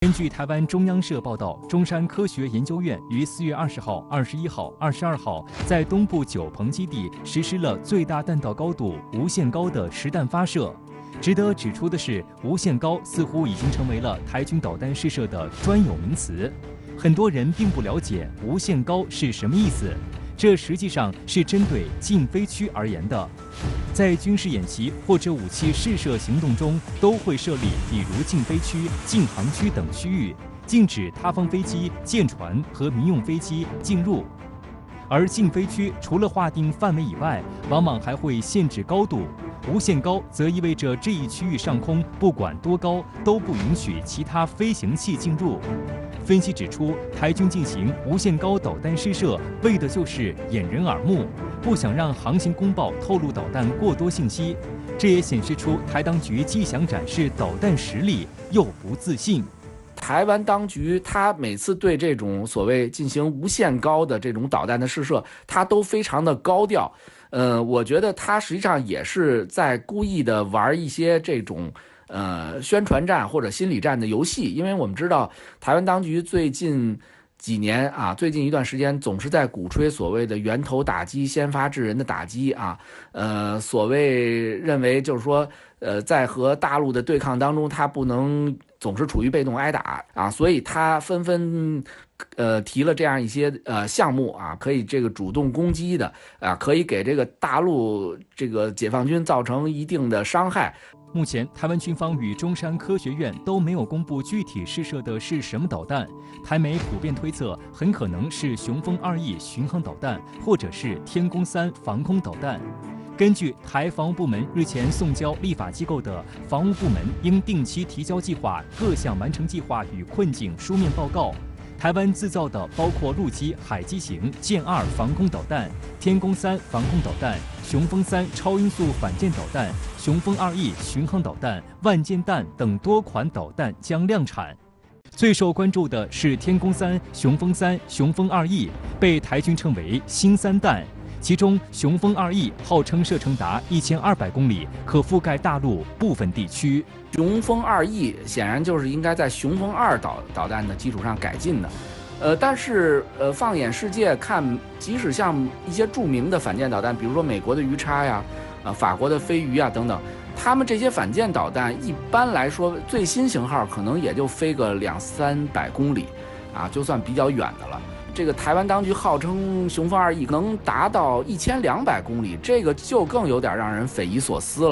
根据台湾中央社报道，中山科学研究院于4月20号、21号、22号在东部九鹏基地实施了最大弹道高度无限高的实弹发射。值得指出的是，无限高似乎已经成为了台军导弹试射的专有名词。很多人并不了解无限高是什么意思，这实际上是针对禁飞区而言的。在军事演习或者武器试射行动中，都会设立比如禁飞区、禁航区等区域，禁止他方飞机、舰船和民用飞机进入。而禁飞区除了划定范围以外，往往还会限制高度。无限高则意味着这一区域上空不管多高都不允许其他飞行器进入。分析指出，台军进行无限高导弹试射，为的就是掩人耳目，不想让航行公报透露导弹过多信息。这也显示出台当局既想展示导弹实力，又不自信。台湾当局他每次对这种所谓进行无限高的这种导弹的试射，他都非常的高调。我觉得他实际上也是在故意的玩一些这种宣传战或者心理战的游戏，因为我们知道台湾当局最近几年啊，最近一段时间总是在鼓吹所谓的源头打击、先发制人的打击啊，所谓认为就是说，在和大陆的对抗当中，他不能总是处于被动挨打啊，所以他纷纷提了这样一些项目啊，可以这个主动攻击的啊，可以给这个大陆这个解放军造成一定的伤害。目前，台湾军方与中山科学院都没有公布具体试射的是什么导弹。台媒普遍推测，很可能是雄风2E巡航导弹，或者是天宫3防空导弹。根据台防务部门日前送交立法机构的《防务部门应定期提交计划各项完成计划与困境书面报告》，台湾制造的包括陆基、海基型剑2防空导弹、天宫3防空导弹、雄风3超音速反舰导弹、雄风2E巡航导弹、万箭弹等多款导弹将量产。最受关注的是天宫3、雄风3、雄风2E，被台军称为新3弹。其中，雄风2E号称射程达1200公里，可覆盖大陆部分地区。雄风2E显然就是应该在雄风2导弹的基础上改进的。但是放眼世界看，即使像一些著名的反舰导弹，比如说美国的鱼叉呀，法国的飞鱼啊等等，他们这些反舰导弹一般来说最新型号可能也就飞个200-300公里，啊，就算比较远的了。这个台湾当局号称雄风2E能达到1200公里，这个就更有点让人匪夷所思了。